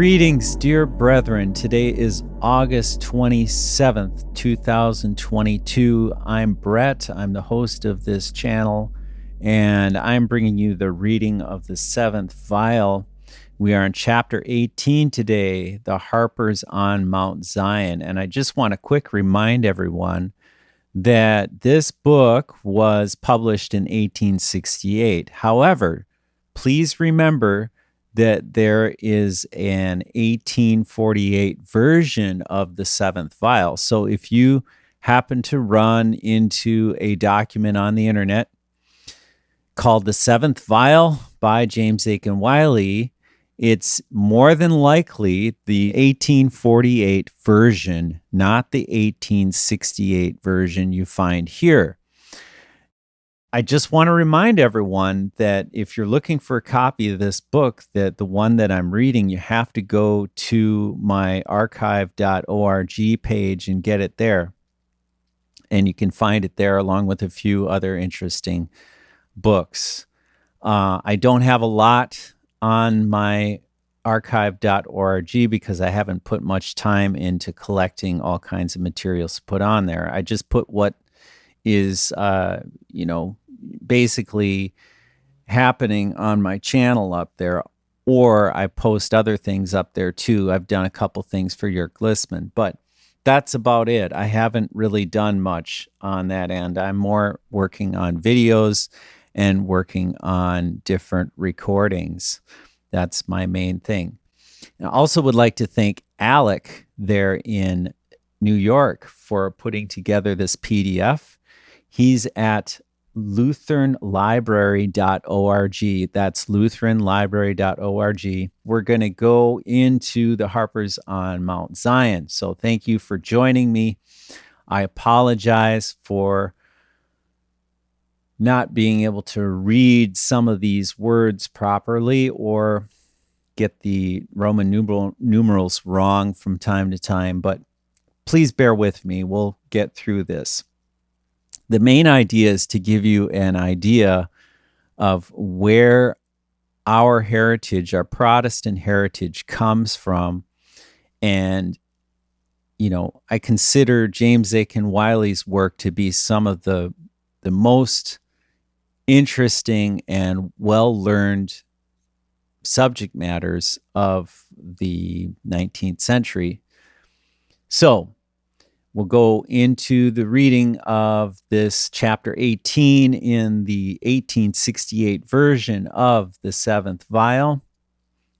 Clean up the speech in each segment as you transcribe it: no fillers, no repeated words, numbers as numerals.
Greetings, dear brethren. Today is August 27th, 2022. I'm Brett. I'm the host of this channel, and I'm bringing you the reading of the 7th Vial. We are in chapter 18 today, the Harpers on Mount Zion. And I just want to quick remind everyone that this book was published in 1868. However, please remember that there is an 1848 version of the 7th Vial. So if you happen to run into a document on the internet called the 7th Vial by James Aitken Wylie, it's more than likely the 1848 version, not the 1868 version you find here. I just want to remind everyone that if you're looking for a copy of this book, that the one that I'm reading, you have to go to my archive.org page and get it there. And you can find it there along with a few other interesting books. I don't have a lot on my archive.org because I haven't put much time into collecting all kinds of materials to put on there. I just put what is, basically happening on my channel up there, or I post other things up there too. I've done a couple things for Jörg Glissman, but that's about it. I haven't really done much on that end. I'm more working on videos and working on different recordings. That's my main thing. And I also would like to thank Alec there in New York for putting together this PDF. He's at lutheranlibrary.org. That's lutheranlibrary.org. We're going to go into the Harpers on Mount Zion. So thank you for joining me. I apologize for not being able to read some of these words properly or get the Roman numerals wrong from time to time, but please bear with me. We'll get through this. The main idea is to give you an idea of where our heritage, our Protestant heritage, comes from. And, I consider James Aitken Wylie's work to be some of the most interesting and well-learned subject matters of the 19th century. So, we'll go into the reading of this chapter 18 in the 1868 version of the 7th Vial,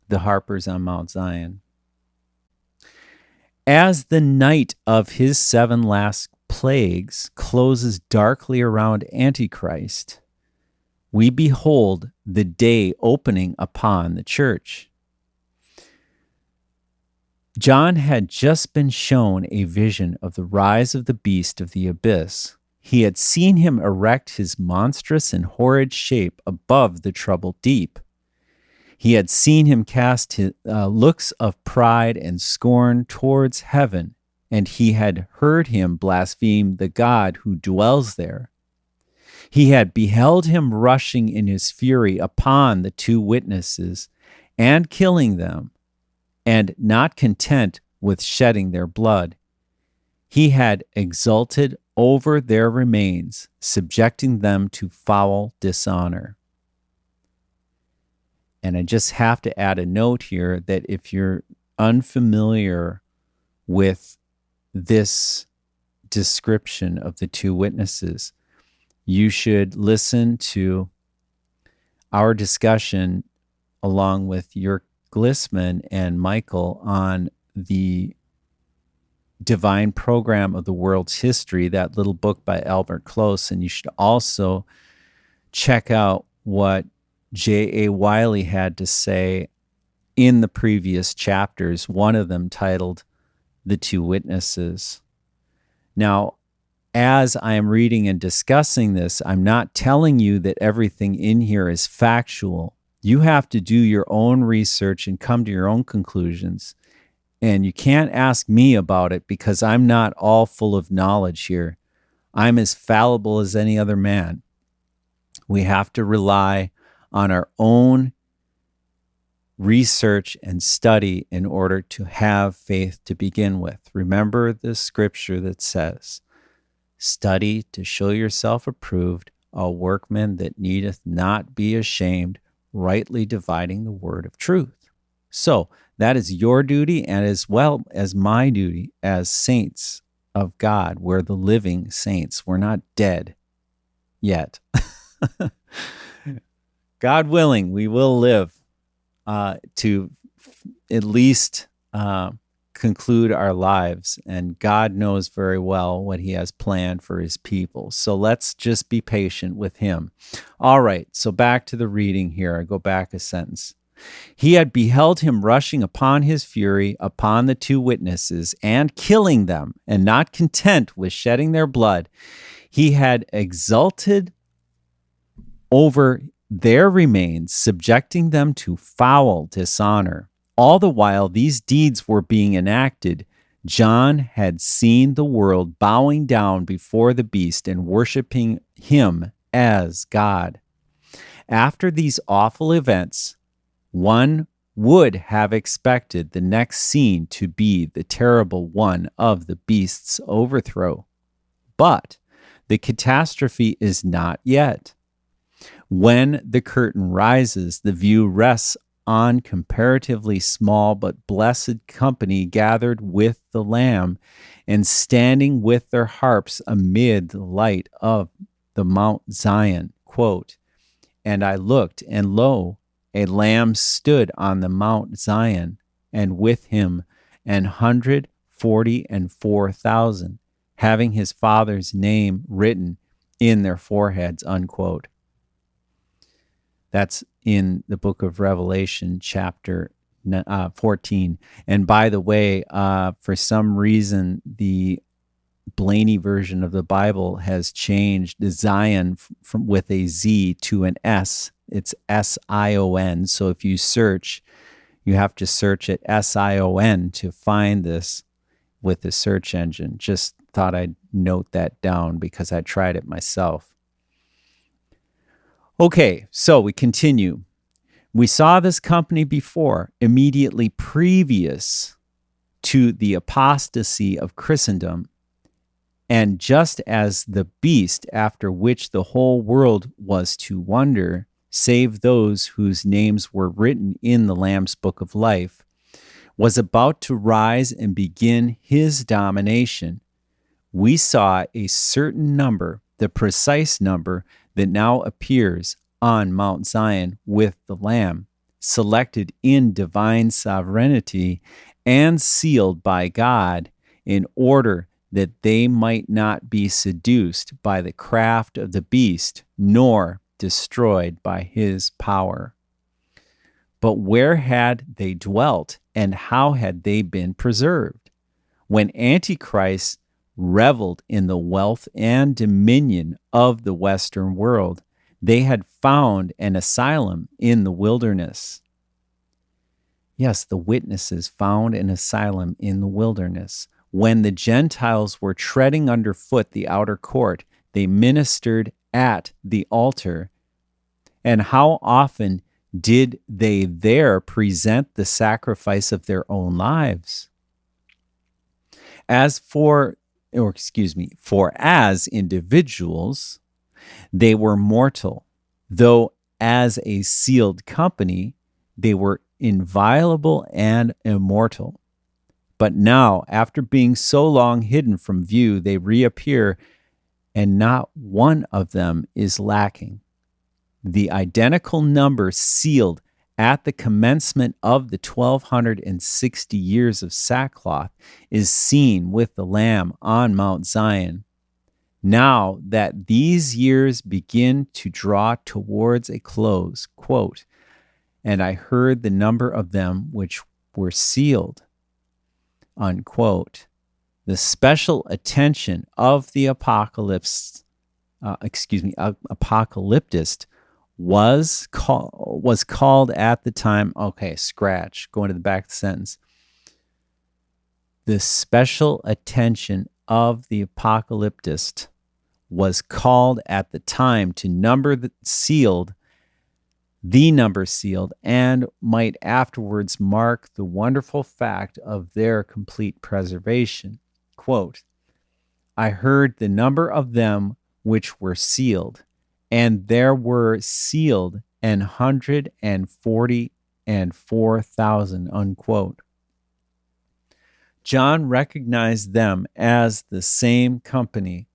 the Harpers on Mount Zion. As the night of his 7 last plagues closes darkly around Antichrist, we behold the day opening upon the church. John had just been shown a vision of the rise of the beast of the abyss. He had seen him erect his monstrous and horrid shape above the troubled deep. He had seen him cast his looks of pride and scorn towards heaven, and he had heard him blaspheme the God who dwells there. He had beheld him rushing in his fury upon the 2 witnesses and killing them, and not content with shedding their blood, he had exulted over their remains, subjecting them to foul dishonor. And I just have to add a note here that if you're unfamiliar with this description of the 2 witnesses, you should listen to our discussion along with Jörg Glissman and Michael on the Divine Program of the World's History, that little book by Albert Close. And you should also check out what J.A. Wylie had to say in the previous chapters, one of them titled The 2 Witnesses. Now, as I am reading and discussing this, I'm not telling you that everything in here is factual. You have to do your own research and come to your own conclusions. And you can't ask me about it because I'm not all full of knowledge here. I'm as fallible as any other man. We have to rely on our own research and study in order to have faith to begin with. Remember the scripture that says, study to show yourself approved, a workman that needeth not be ashamed, rightly dividing the word of truth. So that is your duty, and as well as my duty as saints of God. We're the living saints. We're not dead yet. God willing, we will live to at least conclude our lives, and God knows very well what he has planned for his people. So let's just be patient with him. All right, so back to the reading here. I go back a sentence. He had beheld him rushing upon his fury upon the two witnesses and killing them, and not content with shedding their blood, he had exulted over their remains, subjecting them to foul dishonor. All the while these deeds were being enacted, John had seen the world bowing down before the beast and worshiping him as God. After these awful events, one would have expected the next scene to be the terrible one of the beast's overthrow. But the catastrophe is not yet. When the curtain rises, the view rests on comparatively small but blessed company gathered with the Lamb and standing with their harps amid the light of the Mount Zion. Quote, and I looked, and lo, a Lamb stood on the Mount Zion, and with him 144,000, having his Father's name written in their foreheads. Unquote. That's in the book of Revelation, chapter 14. And by the way, for some reason, the Blaney version of the Bible has changed the Zion from with a Z to an S. It's S-I-O-N. So if you search, you have to search it S-I-O-N to find this with the search engine. Just thought I'd note that down because I tried it myself. Okay, so we continue. We saw this company before, immediately previous to the apostasy of Christendom, and just as the beast after which the whole world was to wonder, save those whose names were written in the Lamb's book of life, was about to rise and begin his domination, we saw a certain number, the precise number that now appears on Mount Zion with the Lamb, selected in divine sovereignty and sealed by God in order that they might not be seduced by the craft of the beast, nor destroyed by his power. But where had they dwelt, and how had they been preserved? When Antichrist reveled in the wealth and dominion of the Western world, they had found an asylum in the wilderness. Yes, the witnesses found an asylum in the wilderness. When the Gentiles were treading underfoot the outer court, they ministered at the altar. And how often did they there present the sacrifice of their own lives? For as individuals, they were mortal, though as a sealed company, they were inviolable and immortal. But now, after being so long hidden from view, they reappear, and not one of them is lacking. The identical number sealed at the commencement of the 1260 years of sackcloth is seen with the Lamb on Mount Zion. Now that these years begin to draw towards a close, quote, and I heard the number of them which were sealed, unquote. The special attention of the apocalyptist was called at the time. Okay, scratch. Going to the back of the sentence. The special attention of the apocalyptist was called at the time to number the sealed the number sealed, and might afterwards mark the wonderful fact of their complete preservation. Quote, I heard the number of them which were sealed, and there were sealed 144,000, unquote. John recognized them as the same company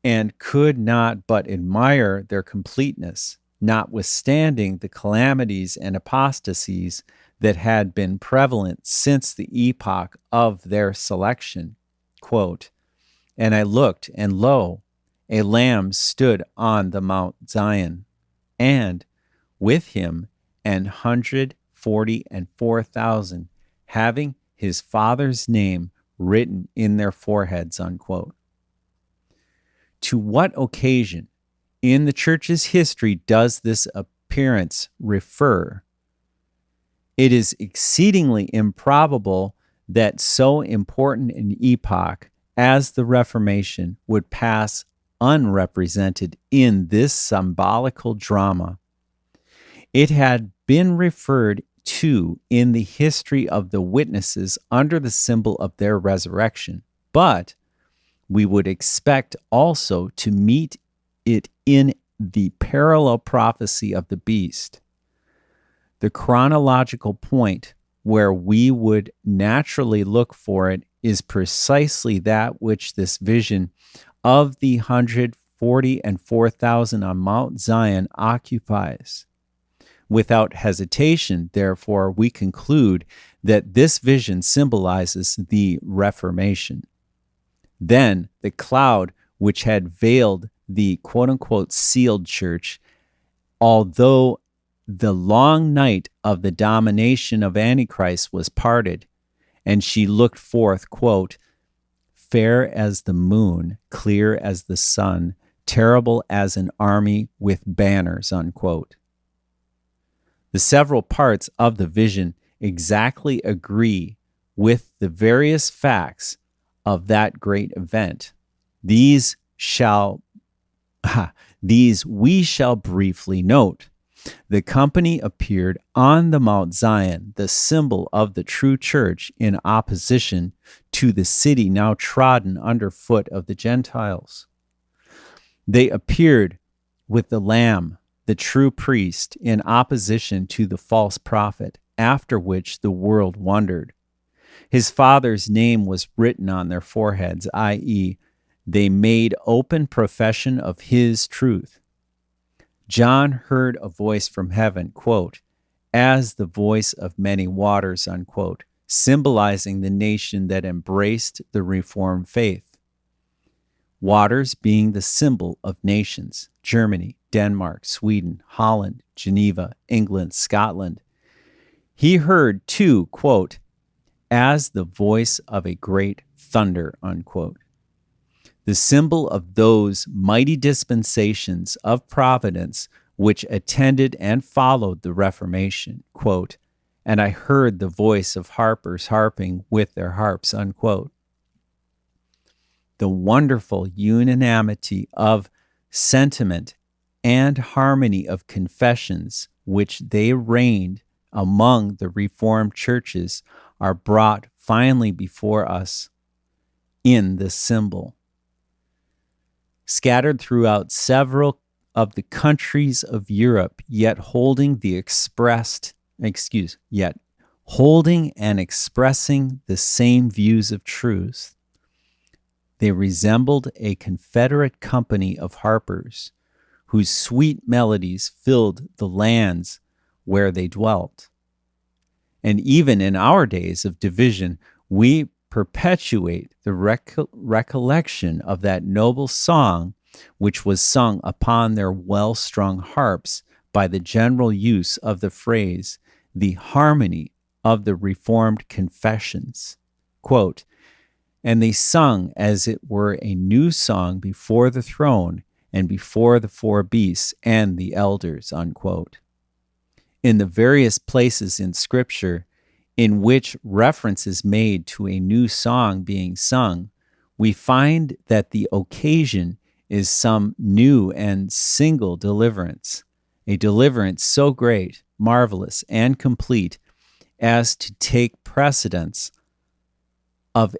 and could not but admire their completeness, notwithstanding the calamities and apostasies that had been prevalent since the epoch of their selection. Quote, and I looked, and lo, a lamb stood on the Mount Zion, and with him 144,000, having his Father's name written in their foreheads, unquote. To what occasion in the church's history does this appearance refer? It is exceedingly improbable that so important an epoch as the Reformation would pass unrepresented in this symbolical drama. It had been referred to in the history of the witnesses under the symbol of their resurrection, but we would expect also to meet it in the parallel prophecy of the beast. The chronological point where we would naturally look for it is precisely that which this vision of the 144,000 on Mount Zion occupies. Without hesitation, therefore, we conclude that this vision symbolizes the Reformation. Then the cloud which had veiled the quote-unquote sealed church, although the long night of the domination of Antichrist was parted, and she looked forth, quote, fair as the moon, clear as the sun, terrible as an army with banners, unquote. The several parts of the vision exactly agree with the various facts of that great event. These we shall briefly note. The company appeared on the Mount Zion, the symbol of the true church, in opposition to the city now trodden underfoot of the Gentiles. They appeared with the Lamb, the true priest, in opposition to the false prophet, after which the world wondered. His Father's name was written on their foreheads, i.e., they made open profession of his truth. John heard a voice from heaven, quote, as the voice of many waters, unquote, symbolizing the nation that embraced the Reformed faith. Waters being the symbol of nations, Germany, Denmark, Sweden, Holland, Geneva, England, Scotland. He heard, too, quote, as the voice of a great thunder, unquote. The symbol of those mighty dispensations of providence which attended and followed the Reformation, quote, and I heard the voice of harpers harping with their harps, unquote. The wonderful unanimity of sentiment and harmony of confessions which they reigned among the Reformed churches are brought finally before us in this symbol. Scattered throughout several of the countries of Europe, yet holding and expressing the same views of truth. They resembled a confederate company of harpers, whose sweet melodies filled the lands where they dwelt. And even in our days of division, we perpetuate the recollection of that noble song which was sung upon their well-strung harps by the general use of the phrase, the harmony of the Reformed confessions. Quote, and they sung as it were a new song before the throne and before the four beasts and the elders, unquote. In the various places in Scripture in which reference is made to a new song being sung, we find that the occasion is some new and single deliverance, a deliverance so great, marvelous, and complete as to take precedence of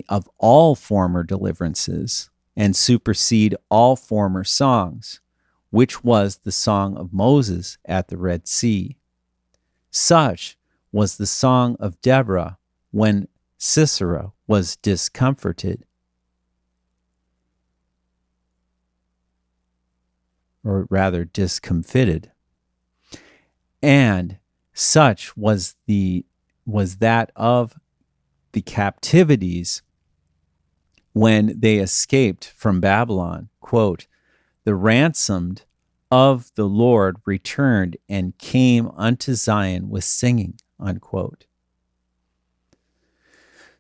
of all former deliverances and supersede all former songs, which was the song of Moses at the Red Sea. Such was the song of Deborah when Sisera was discomfited, or rather discomfited. And such was that of the captivities when they escaped from Babylon. Quote, the ransomed of the Lord returned and came unto Zion with singing, unquote.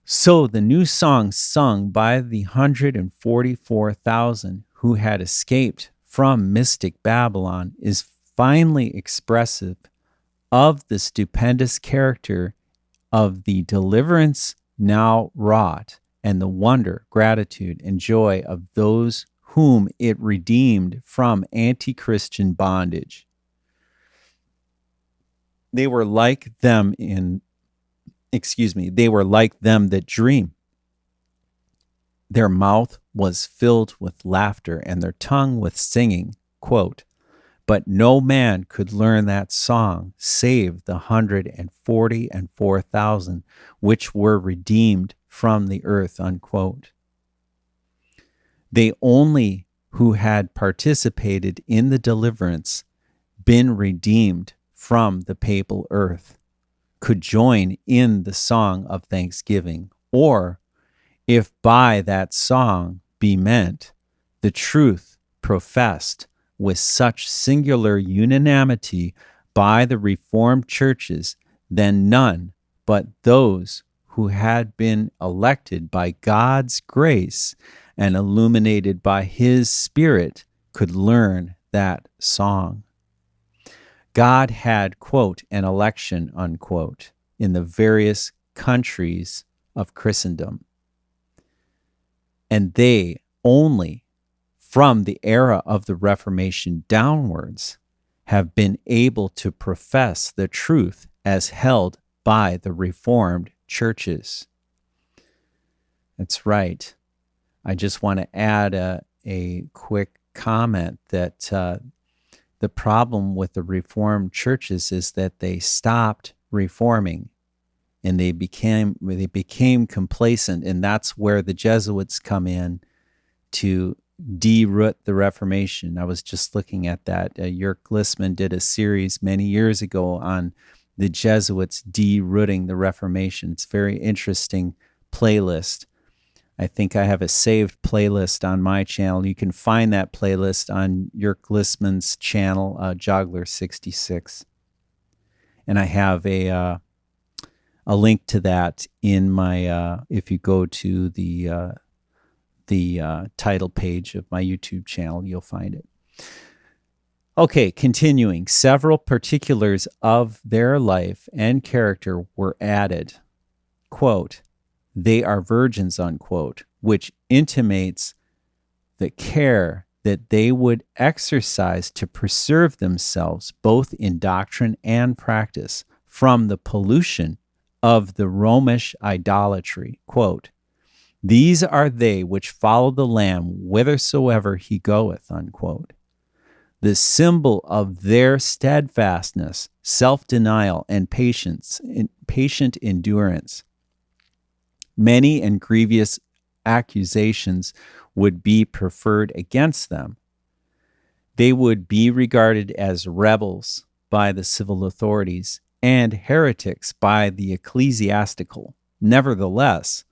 So the new song sung by the 144,000 who had escaped from mystic Babylon is finely expressive of the stupendous character of the deliverance now wrought and the wonder, gratitude, and joy of those whom it redeemed from anti-Christian bondage. They were like them that dream. Their mouth was filled with laughter and their tongue with singing. Quote, but no man could learn that song save the 144,000 which were redeemed from the earth, unquote. They only who had participated in the deliverance, been redeemed from the papal earth, could join in the song of thanksgiving, or, if by that song be meant the truth professed with such singular unanimity by the Reformed churches, then none but those who had been elected by God's grace and illuminated by His Spirit could learn that song. God had, quote, an election, unquote, in the various countries of Christendom. And they only, from the era of the Reformation downwards, have been able to profess the truth as held by the Reformed churches. That's right. I just want to add a quick comment that the problem with the Reformed churches is that they stopped reforming and they became complacent, and that's where the Jesuits come in to de-root the Reformation. I was just looking at that. Jörg Lissman did a series many years ago on the Jesuits de-rooting the Reformation. It's a very interesting playlist. I think I have a saved playlist on my channel. You can find that playlist on Jörg Lissman's channel, Joggler66. And I have a link to that in my, if you go to the title page of my YouTube channel, you'll find it. Okay, continuing. Several particulars of their life and character were added. Quote, they are virgins, unquote, which intimates the care that they would exercise to preserve themselves both in doctrine and practice from the pollution of the Romish idolatry. Quote, these are they which follow the Lamb whithersoever he goeth, unquote. The symbol of their steadfastness, self-denial, and patient endurance. Many and grievous accusations would be preferred against them. They would be regarded as rebels by the civil authorities and heretics by the ecclesiastical. Nevertheless,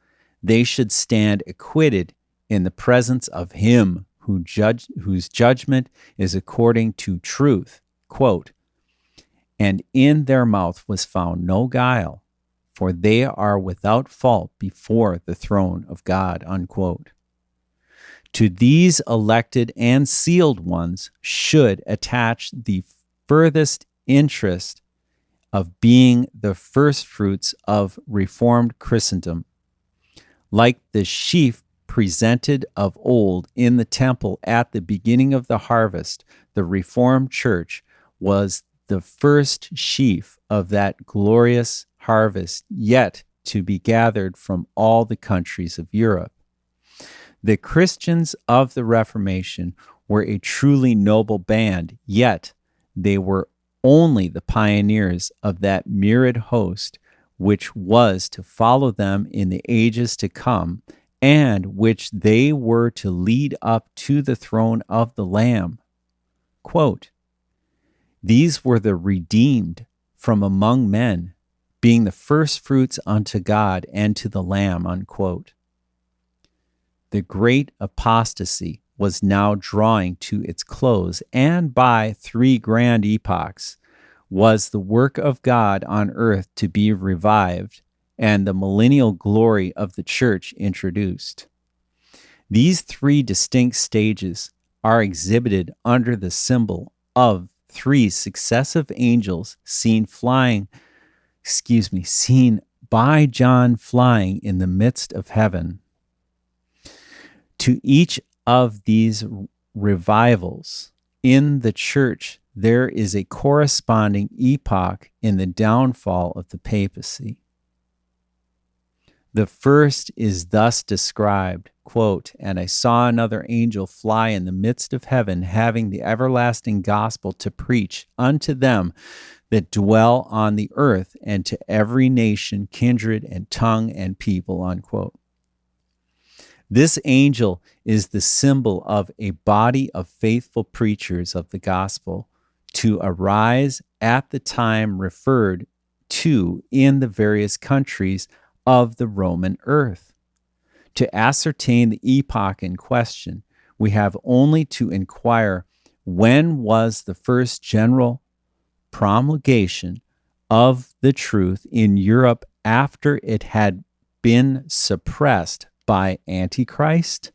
they should stand acquitted in the presence of him whose judgment is according to truth. Quote, and in their mouth was found no guile, for they are without fault before the throne of God, unquote. To these elected and sealed ones should attach the furthest interest of being the first fruits of Reformed Christendom. Like the sheaf presented of old in the temple at the beginning of the harvest, the Reformed Church was the first sheaf of that glorious harvest yet to be gathered from all the countries of Europe. The Christians of the Reformation were a truly noble band, yet they were only the pioneers of that myriad host which was to follow them in the ages to come, and which they were to lead up to the throne of the Lamb. Quote, "These were the redeemed from among men, being the firstfruits unto God and to the Lamb." Unquote. The great apostasy was now drawing to its close, and by three grand epochs was the work of God on earth to be revived, and the millennial glory of the church introduced. These three distinct stages are exhibited under the symbol of three successive angels seen by John flying in the midst of heaven. To each of these revivals in the church, there is a corresponding epoch in the downfall of the papacy. The first is thus described, quote, "And I saw another angel fly in the midst of heaven, having the everlasting gospel to preach unto them that dwell on the earth, and to every nation, kindred, and tongue, and people," unquote. This angel is the symbol of a body of faithful preachers of the gospel to arise at the time referred to in the various countries of the Roman earth. To ascertain the epoch in question, we have only to inquire when was the first general promulgation of the truth in Europe after it had been suppressed by Antichrist?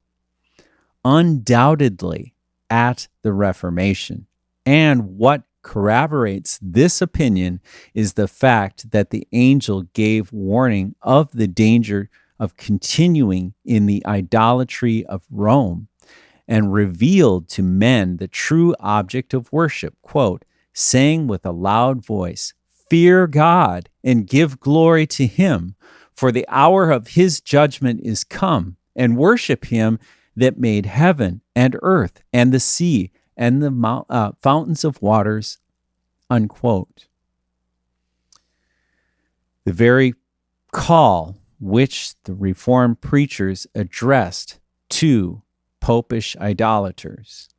Undoubtedly at the Reformation. And what corroborates this opinion is the fact that the angel gave warning of the danger of continuing in the idolatry of Rome and revealed to men the true object of worship, quote, saying with a loud voice, "Fear God and give glory to him, for the hour of his judgment is come, and worship him that made heaven and earth and the sea and the fountains of waters," unquote. The very call which the Reformed preachers addressed to popish idolaters.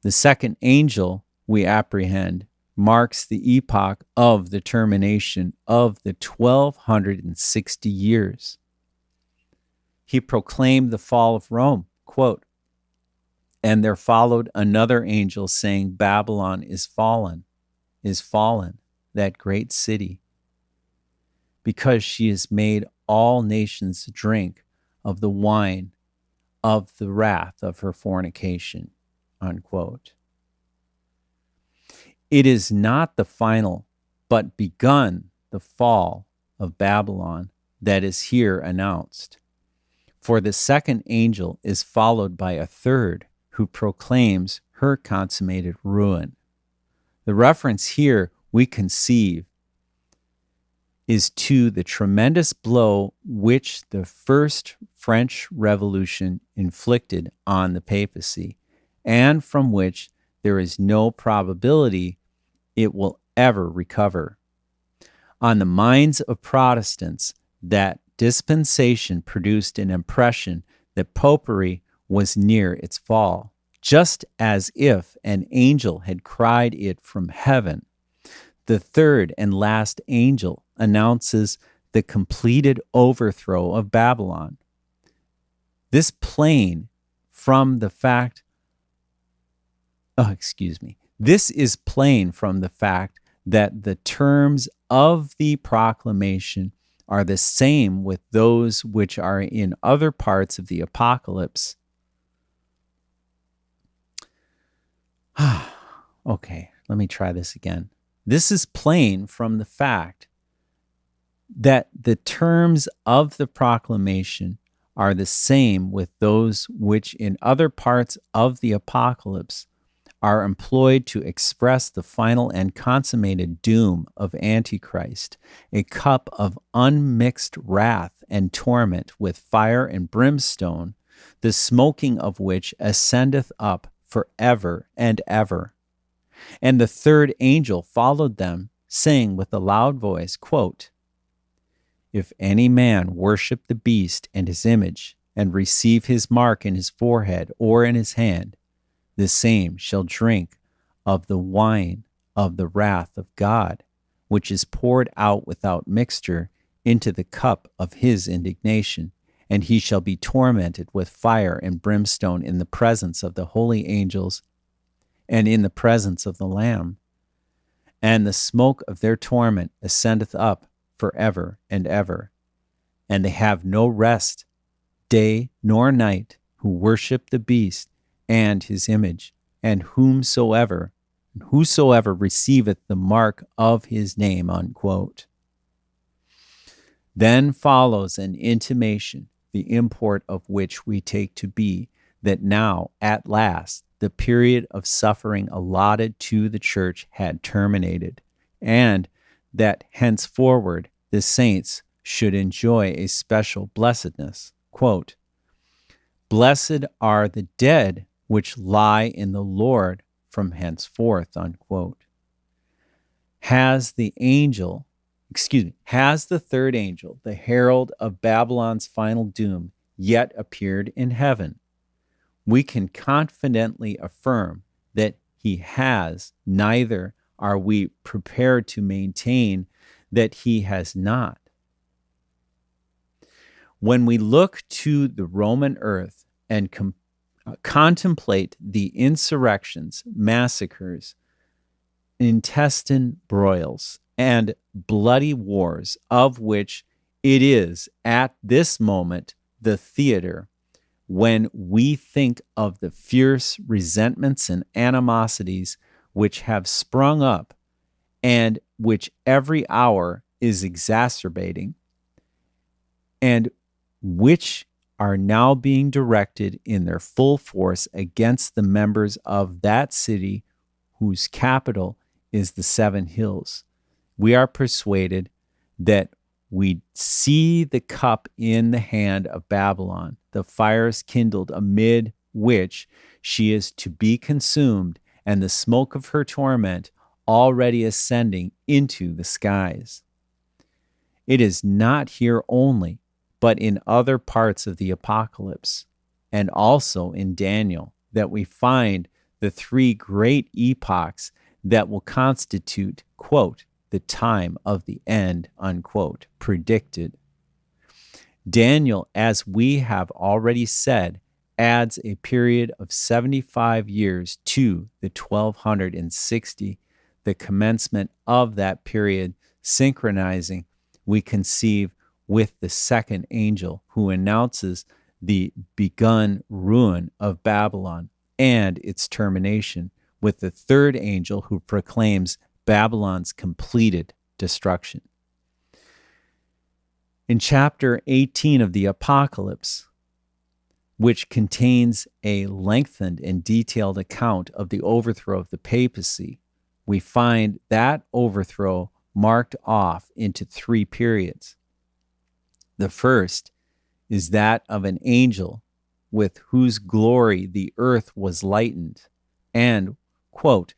The second angel, we apprehend, marks the epoch of the termination of the 1260 years. He proclaimed the fall of Rome, quote, "And there followed another angel saying, Babylon is fallen, that great city, because she has made all nations drink of the wine of the wrath of her fornication," unquote. It is not the final, but begun the fall of Babylon that is here announced. For the second angel is followed by a third who proclaims her consummated ruin. The reference here we conceive is to the tremendous blow which the first French Revolution inflicted on the papacy, and from which there is no probability it will ever recover. On the minds of Protestants, that dispensation produced an impression that popery was near its fall, just as if an angel had cried it from heaven. The third and last angel announces the completed overthrow of Babylon. This is plain from the fact that the terms of the proclamation are the same with those which are in other parts of the apocalypse. Okay, let me try this again. This is plain from the fact that the terms of the proclamation are the same with those which in other parts of the apocalypse are employed to express the final and consummated doom of Antichrist, a cup of unmixed wrath and torment with fire and brimstone, the smoking of which ascendeth up for ever and ever. And the third angel followed them, saying with a loud voice, quote, If any man worship the beast and his image, and receive his mark in his forehead or in his hand, the same shall drink of the wine of the wrath of God, which is poured out without mixture into the cup of his indignation, and he shall be tormented with fire and brimstone in the presence of the holy angels and in the presence of the Lamb. And the smoke of their torment ascendeth up forever and ever. And they have no rest, day nor night, who worship the beast and his image, and whosoever receiveth the mark of his name, unquote. Then follows an intimation, the import of which we take to be that now, at last, the period of suffering allotted to the church had terminated, and that henceforward the saints should enjoy a special blessedness. Quote, Blessed are the dead which lie in the Lord from henceforth, unquote. Has the third angel, the herald of Babylon's final doom, yet appeared in heaven? We can confidently affirm that he has, neither are we prepared to maintain that he has not. When we look to the Roman earth and contemplate the insurrections, massacres, intestine broils, and bloody wars of which it is at this moment the theater, when we think of the fierce resentments and animosities which have sprung up and which every hour is exacerbating, and which are now being directed in their full force against the members of that city whose capital is the Seven Hills, we are persuaded that we see the cup in the hand of Babylon, the fires kindled amid which she is to be consumed, and the smoke of her torment already ascending into the skies. It is not here only, but in other parts of the Apocalypse, and also in Daniel, that we find the three great epochs that will constitute, quote, the time of the end, unquote, predicted. Daniel, as we have already said, adds a period of 75 years to the 1260, the commencement of that period synchronizing, we conceive, with the second angel who announces the begun ruin of Babylon and its termination, with the third angel who proclaims Babylon's completed destruction. In chapter 18 of the Apocalypse, which contains a lengthened and detailed account of the overthrow of the papacy, we find that overthrow marked off into three periods. The first is that of an angel with whose glory the earth was lightened, and, quote,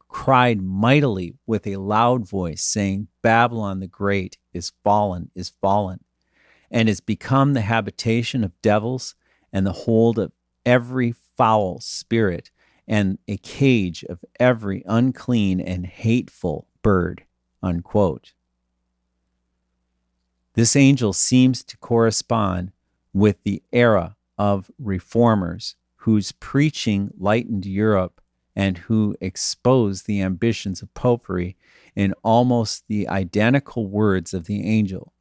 cried mightily with a loud voice, saying, Babylon the Great is fallen, and is become the habitation of devils, and the hold of every foul spirit, and a cage of every unclean and hateful bird, unquote. This angel seems to correspond with the era of reformers whose preaching lightened Europe and who exposed the ambitions of popery in almost the identical words of the angel.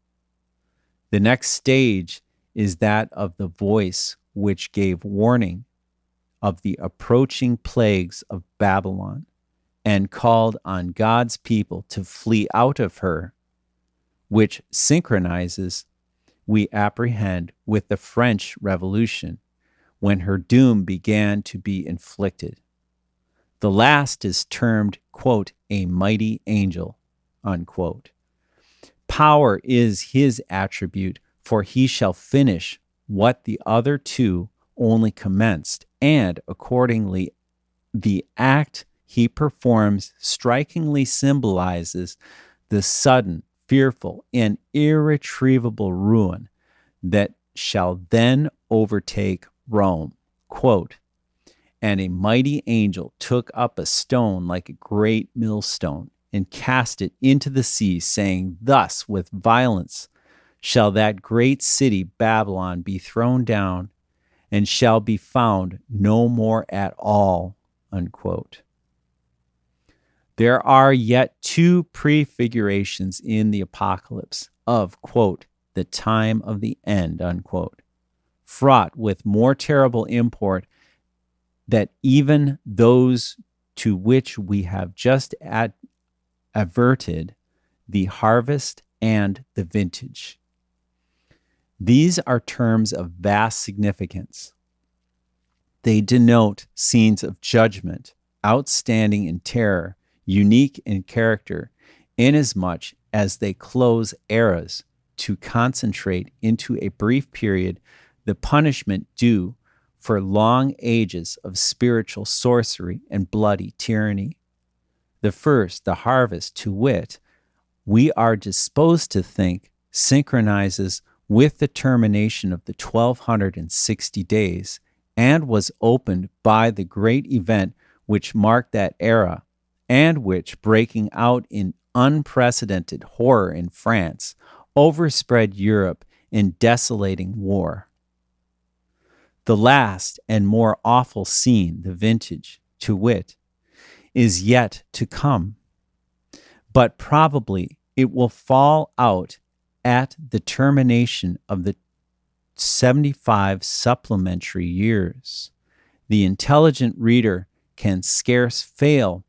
The next stage is that of the voice which gave warning of the approaching plagues of Babylon and called on God's people to flee out of her, which synchronizes, we apprehend, with the French Revolution, when her doom began to be inflicted. The last is termed, quote, a mighty angel, unquote. Power is his attribute, for he shall finish what the other two only commenced, and accordingly, the act he performs strikingly symbolizes the sudden, fearful, and irretrievable ruin that shall then overtake Rome. Quote, and a mighty angel took up a stone like a great millstone and cast it into the sea, saying, thus with violence shall that great city Babylon be thrown down, and shall be found no more at all, unquote. There are yet two prefigurations in the apocalypse of, quote, the time of the end, unquote, fraught with more terrible import that even those to which we have just adverted, the harvest and the vintage. These are terms of vast significance. They denote scenes of judgment, outstanding in terror, unique in character, inasmuch as they close eras to concentrate into a brief period the punishment due for long ages of spiritual sorcery and bloody tyranny. The first, the harvest, to wit, we are disposed to think synchronizes with the termination of the 1260 days and was opened by the great event which marked that era and which, breaking out in unprecedented horror in France, overspread Europe in desolating war. The last and more awful scene, the vintage, to wit, is yet to come, but probably it will fall out at the termination of the 75 supplementary years. The intelligent reader can scarce fail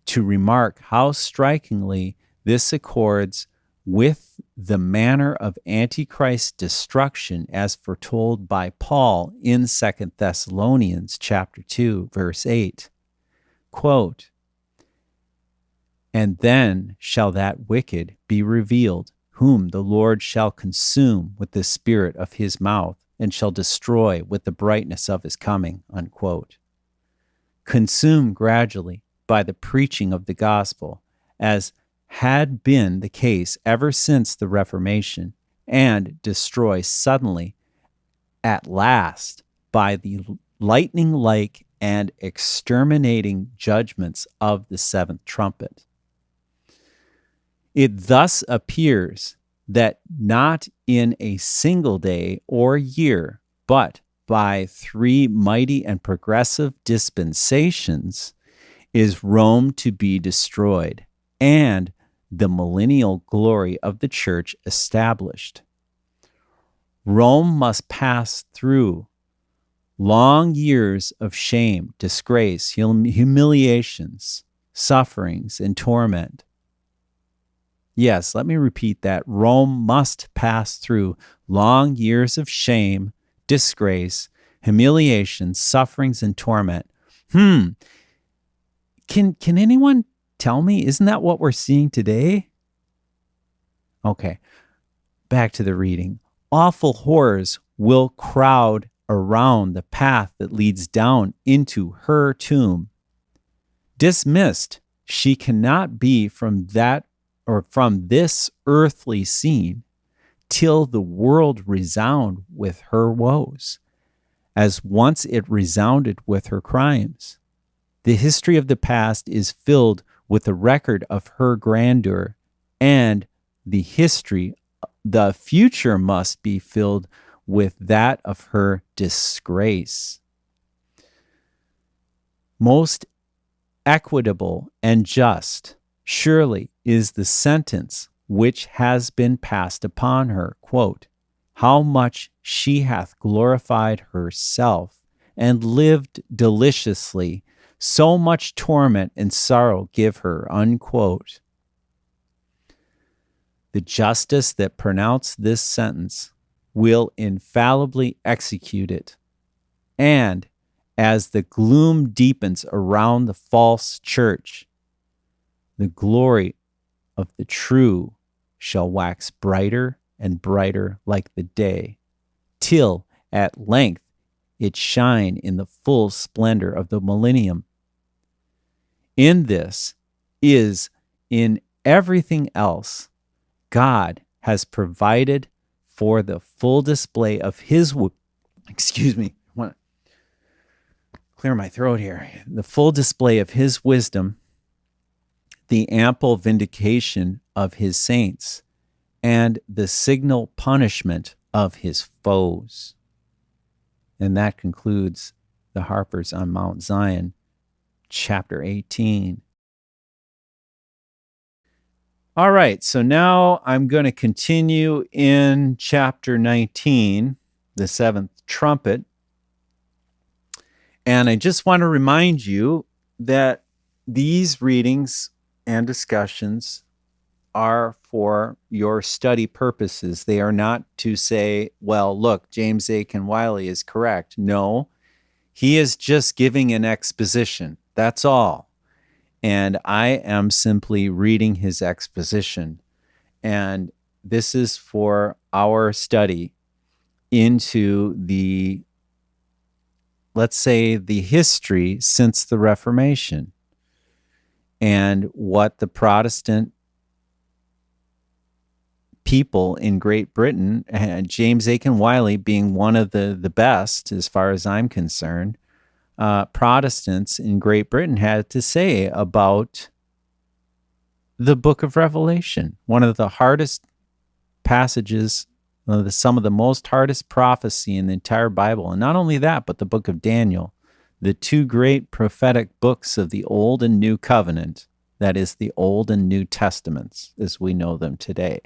to remark how strikingly this accords with the manner of Antichrist's destruction as foretold by Paul in 2 Thessalonians chapter 2, verse 8. Quote, and then shall that wicked be revealed, whom the Lord shall consume with the spirit of his mouth, and shall destroy with the brightness of his coming, unquote. Consume gradually by the preaching of the gospel, as had been the case ever since the Reformation, and destroy suddenly at last by the lightning-like and exterminating judgments of the seventh trumpet. It thus appears that not in a single day or year, but by three mighty and progressive dispensations, is Rome to be destroyed, and the millennial glory of the church established. Rome must pass through long years of shame, disgrace, humiliations, sufferings, and torment. Yes, let me repeat that. Rome must pass through long years of shame, disgrace, humiliation, sufferings, and torment. Can anyone tell me, isn't that what we're seeing today? Okay, back to the reading. Awful horrors will crowd around the path that leads down into her tomb. Dismissed, she cannot be from that or from this earthly scene till the world resound with her woes, as once it resounded with her crimes. The history of the past is filled with the record of her grandeur, and the future must be filled with that of her disgrace. Most equitable and just, surely, is the sentence which has been passed upon her, quote, how much she hath glorified herself and lived deliciously, so much torment and sorrow give her, unquote. The justice that pronounced this sentence will infallibly execute it, and as the gloom deepens around the false church, the glory of the true shall wax brighter and brighter like the day, till at length it shine in the full splendor of the millennium. In this is in everything else, God has provided for the full display of his excuse me, I want to clear my throat here. The full display of his wisdom, the ample vindication of his saints, and the signal punishment of his foes. And that concludes the Harpers on Mount Zion, chapter 18. All right, so now I'm going to continue in chapter 19, the seventh trumpet. And I just want to remind you that these readings and discussions are for your study purposes. They are not to say, well, look, James Aitken Wylie is correct. No, he is just giving an exposition. That's all. And I am simply reading his exposition. And this is for our study into the, let's say, the history since the Reformation and what the Protestant people in Great Britain, James Aitken Wylie being one of the best as far as I'm concerned, Protestants in Great Britain had to say about the book of Revelation, one of the hardest passages, some of the most hardest prophecy in the entire Bible. And not only that, but the book of Daniel, the two great prophetic books of the Old and New Covenant, that is the Old and New Testaments as we know them today.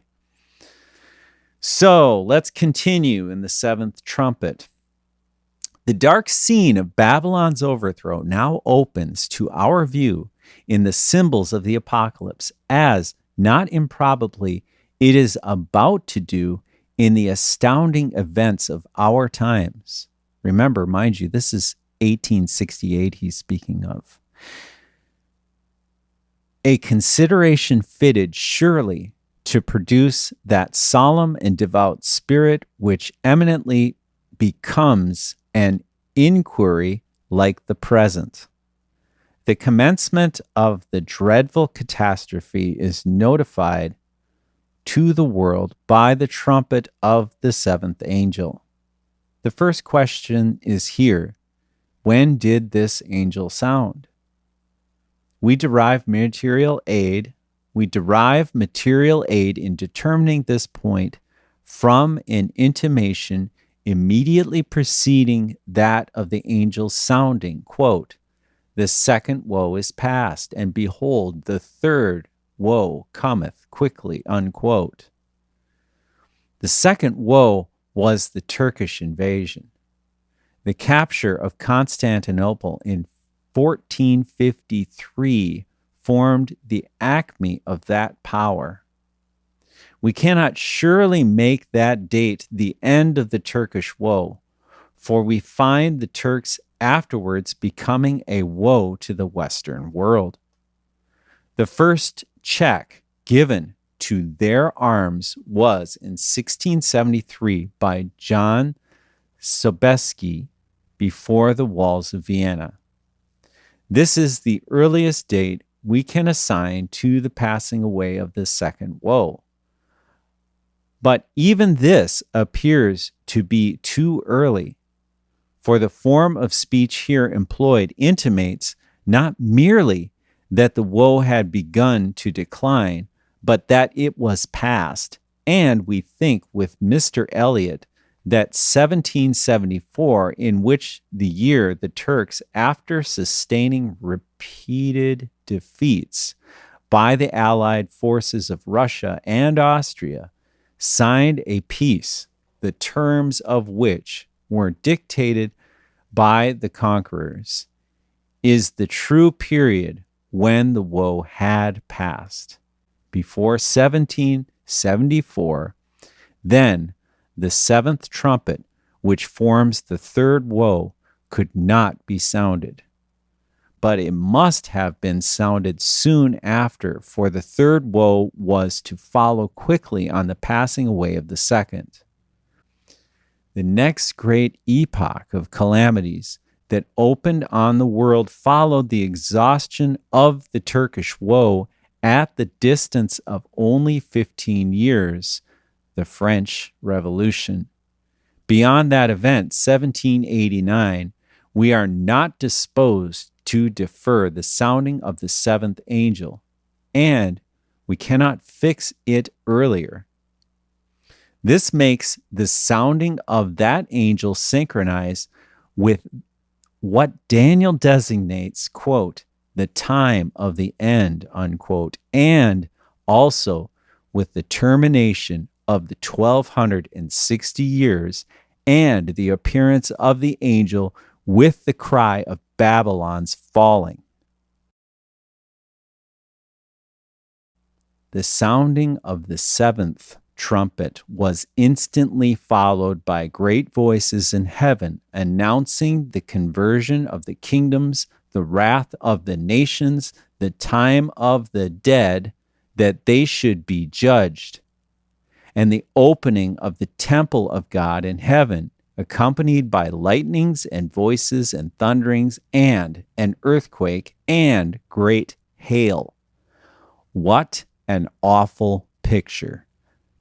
So let's continue in the seventh trumpet. The dark scene of Babylon's overthrow now opens to our view in the symbols of the apocalypse, as, not improbably, it is about to do in the astounding events of our times. Remember, mind you, this is 1868 he's speaking of. A consideration fitted surely to produce that solemn and devout spirit which eminently becomes an inquiry like the present. The commencement of the dreadful catastrophe is notified to the world by the trumpet of the seventh angel. The first question is here: when did this angel sound? We derive material aid in determining this point from an intimation immediately preceding that of the angel's sounding, quote, "The second woe is past, and behold, the third woe cometh quickly," unquote. The second woe was the Turkish invasion. The capture of Constantinople in 1453 formed the acme of that power. We cannot surely make that date the end of the Turkish woe, for we find the Turks afterwards becoming a woe to the Western world. The first check given to their arms was in 1673 by John Sobieski before the walls of Vienna. This is the earliest date we can assign to the passing away of the second woe. But even this appears to be too early, for the form of speech here employed intimates not merely that the woe had begun to decline, but that it was past, and we think with Mr. Eliot that 1774, in which the year the Turks, after sustaining repeated defeats by the allied forces of Russia and Austria, signed a peace, the terms of which were dictated by the conquerors, is the true period when the woe had passed. Before 1774, then the seventh trumpet, which forms the third woe, could not be sounded. But it must have been sounded soon after, for the third woe was to follow quickly on the passing away of the second. The next great epoch of calamities that opened on the world followed the exhaustion of the Turkish woe at the distance of only 15 years, the French Revolution. Beyond that event, 1789, we are not disposed to defer the sounding of the seventh angel, and we cannot fix it earlier. This makes the sounding of that angel synchronize with what Daniel designates, quote, the time of the end, unquote, and also with the termination of the 1260 years and the appearance of the angel with the cry of Babylon's falling. The sounding of the seventh trumpet was instantly followed by great voices in heaven announcing the conversion of the kingdoms, the wrath of the nations, the time of the dead, that they should be judged, and the opening of the temple of God in heaven, accompanied by lightnings and voices and thunderings and an earthquake and great hail. What an awful picture!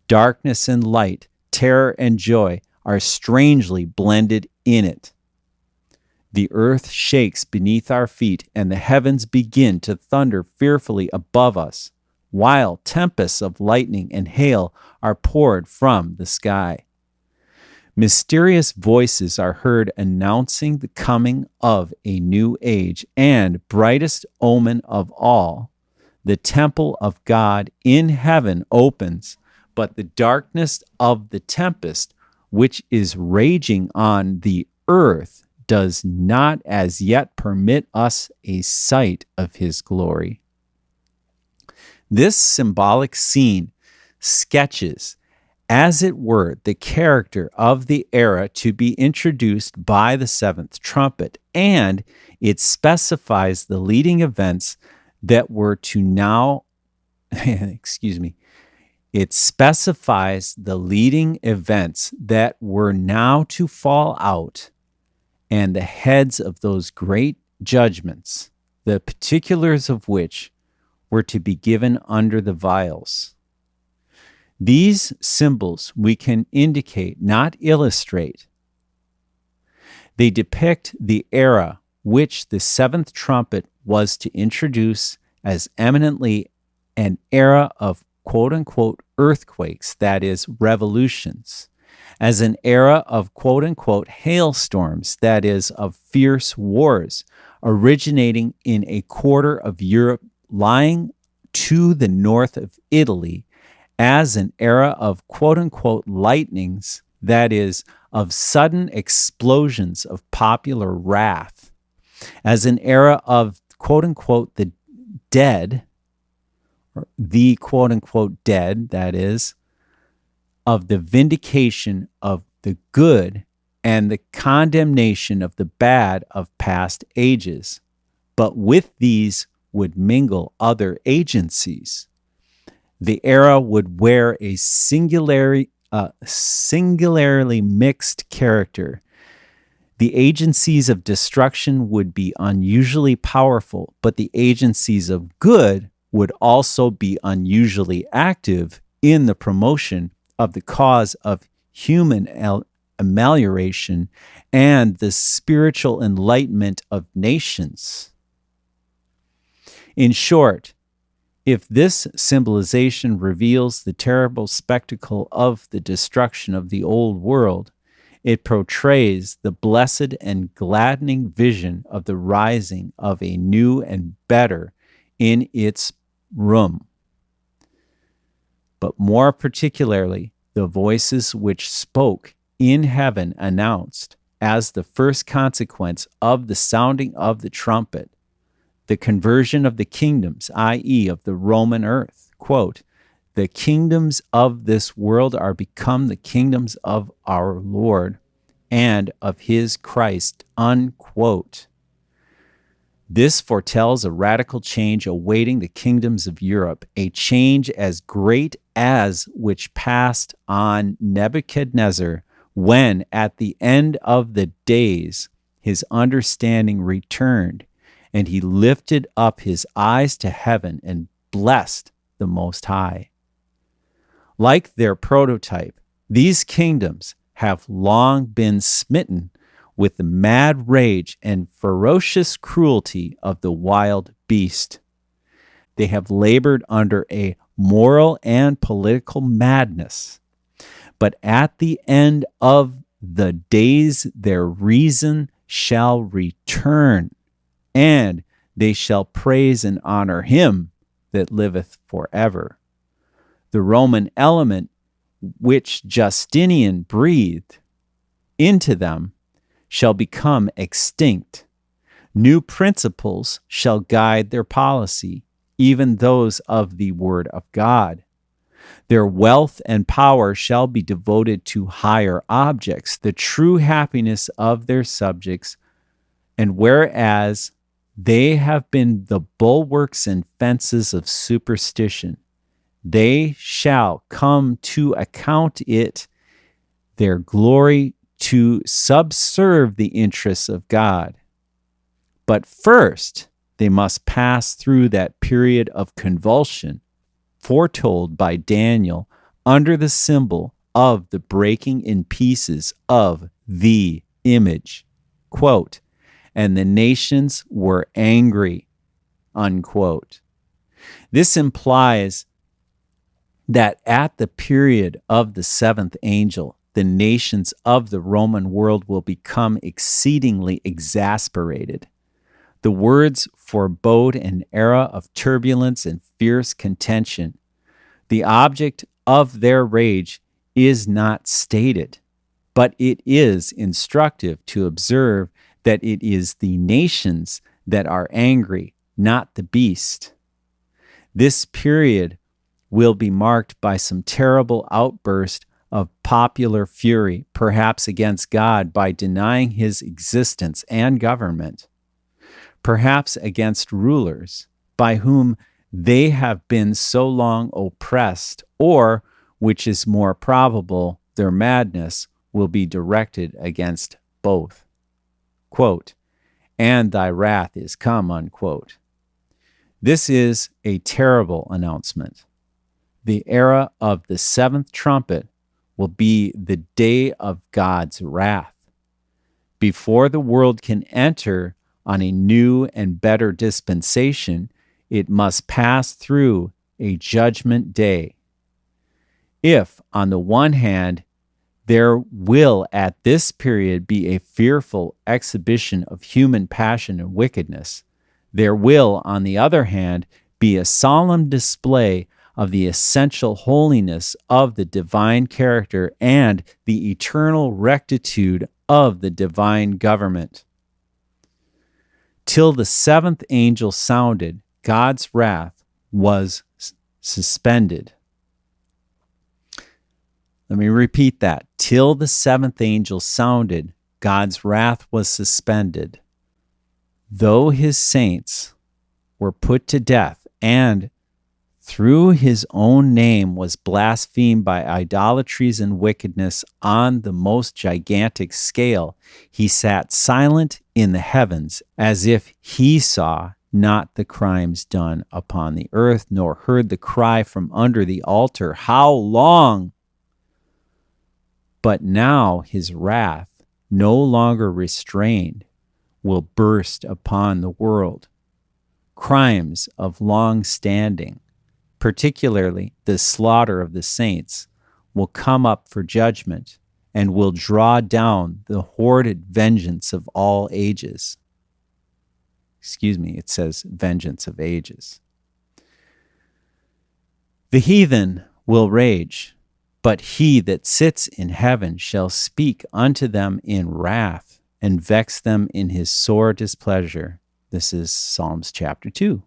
Darkness and light, terror and joy are strangely blended in it. The earth shakes beneath our feet, and the heavens begin to thunder fearfully above us, while tempests of lightning and hail are poured from the sky. Mysterious voices are heard announcing the coming of a new age, and brightest omen of all, the temple of God in heaven opens, but the darkness of the tempest, which is raging on the earth, does not as yet permit us a sight of his glory. This symbolic scene sketches, as it were, the character of the era to be introduced by the seventh trumpet, and it specifies the leading events that were to now, It specifies the leading events that were now to fall out and the heads of those great judgments, the particulars of which were to be given under the vials. These symbols we can indicate, not illustrate. They depict the era which the seventh trumpet was to introduce as eminently an era of quote-unquote earthquakes, that is, revolutions, as an era of quote-unquote hailstorms, that is, of fierce wars, originating in a quarter of Europe lying to the north of Italy, as an era of quote-unquote lightnings, that is, of sudden explosions of popular wrath, as an era of quote-unquote the dead, or the quote-unquote dead, that is, of the vindication of the good and the condemnation of the bad of past ages. But with these would mingle other agencies. The era would wear a singularly mixed character. The agencies of destruction would be unusually powerful, but the agencies of good would also be unusually active in the promotion of the cause of human amelioration and the spiritual enlightenment of nations. In short, if this symbolization reveals the terrible spectacle of the destruction of the old world, it portrays the blessed and gladdening vision of the rising of a new and better in its room. But more particularly, the voices which spoke in heaven announced, as the first consequence of the sounding of the trumpet, the conversion of the kingdoms, i.e., of the Roman earth. Quote, the kingdoms of this world are become the kingdoms of our Lord and of his Christ, unquote. This foretells a radical change awaiting the kingdoms of Europe, a change as great as which passed on Nebuchadnezzar when, at the end of the days, his understanding returned, and he lifted up his eyes to heaven and blessed the Most High. Like their prototype, these kingdoms have long been smitten with the mad rage and ferocious cruelty of the wild beast. They have labored under a moral and political madness. But at the end of the days, their reason shall return, and they shall praise and honor him that liveth forever. The Roman element which Justinian breathed into them shall become extinct. New principles shall guide their policy, even those of the Word of God. Their wealth and power shall be devoted to higher objects, the true happiness of their subjects. And whereas they have been the bulwarks and fences of superstition, they shall come to account it their glory to subserve the interests of God. But first, they must pass through that period of convulsion foretold by Daniel under the symbol of the breaking in pieces of the image. Quote, and the nations were angry, unquote. This implies that at the period of the seventh angel, the nations of the Roman world will become exceedingly exasperated. The words forebode an era of turbulence and fierce contention. The object of their rage is not stated, but it is instructive to observe that it is the nations that are angry, not the beast. This period will be marked by some terrible outburst of popular fury, perhaps against God by denying his existence and government, perhaps against rulers by whom they have been so long oppressed, or, which is more probable, their madness will be directed against both. Quote, and thy wrath is come, unquote. This is a terrible announcement. The era of the seventh trumpet will be the day of God's wrath. Before the world can enter on a new and better dispensation, it must pass through a judgment day. If, on the one hand, there will at this period be a fearful exhibition of human passion and wickedness, there will, on the other hand, be a solemn display of the essential holiness of the divine character and the eternal rectitude of the divine government. Till the seventh angel sounded, God's wrath was suspended. Let me repeat that. Till the seventh angel sounded, God's wrath was suspended. Though his saints were put to death and through his own name was blasphemed by idolatries and wickedness on the most gigantic scale, he sat silent in the heavens as if he saw not the crimes done upon the earth, nor heard the cry from under the altar, how long? But now his wrath, no longer restrained, will burst upon the world. Crimes of long standing, particularly the slaughter of the saints, will come up for judgment and will draw down the hoarded vengeance of all ages. It says vengeance of ages. The heathen will rage, but he that sits in heaven shall speak unto them in wrath and vex them in his sore displeasure. This is Psalms chapter 2.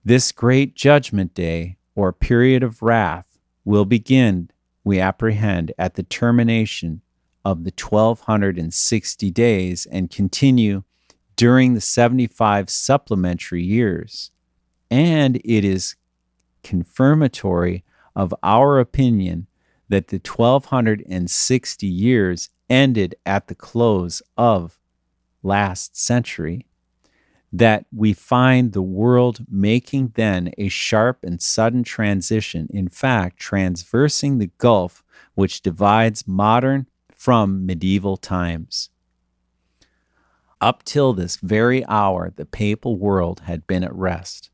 This great judgment day, or period of wrath, will begin, we apprehend, at the termination of the 1260 days and continue during the 75 supplementary years. And it is confirmatory of our opinion that the 1260 years ended at the close of last century, that we find the world making then a sharp and sudden transition, in fact, transversing the gulf which divides modern from medieval times. Up till this very hour, the papal world had been at rest.